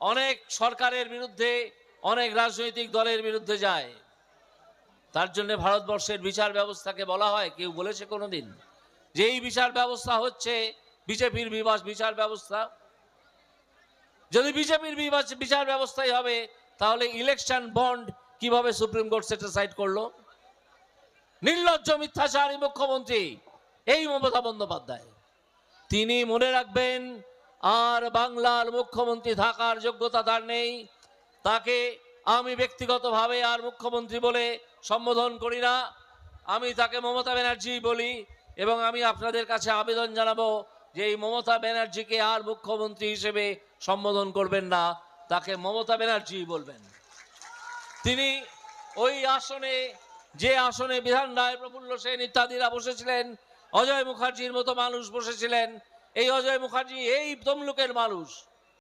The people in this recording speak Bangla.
অনেক সরকারের বিরুদ্ধে, অনেক রাজনৈতিক দলের বিরুদ্ধে যায়। তার জন্য ভারতবর্ষের বিচার ব্যবস্থাকে বলা হয়, কেউ বলেছে কোনোদিন যে এই বিচার ব্যবস্থা হচ্ছে বিজেপির বিচার ব্যবস্থা? যদি বিজেপির বিচার ব্যবস্থাই হবে, তাহলে ইলেকশন বন্ড কিভাবে সুপ্রিম কোর্ট সেটিসাইড করলো? নির্লজ্জ মিথ্যাচারী মুখ্যমন্ত্রী এই মমতা বন্দ্যোপাধ্যায়। তিনি মনে রাখবেন, আর বাংলার মুখ্যমন্ত্রী থাকার যোগ্যতা তার নেই। তাকে আমি ব্যক্তিগতভাবে আর মুখ্যমন্ত্রী বলে সম্বোধন করি না, আমি তাকে মমতা ব্যানার্জি বলি। এবং আমি আপনাদের কাছে আবেদন জানাবো যে এই মমতা ব্যানার্জিকে আর মুখ্যমন্ত্রী হিসেবে সম্বোধন করবেন না, তাকে মমতা ব্যানার্জি বলবেন। তিনি ওই আসনে, যে আসনে বিধান রায়, প্রফুল্ল সেন ইত্যাদিরা বসেছিলেন, অজয় মুখার্জির মতো মানুষ বসেছিলেন। এই অজয় মুখার্জি এই তমলুকের মানুষ।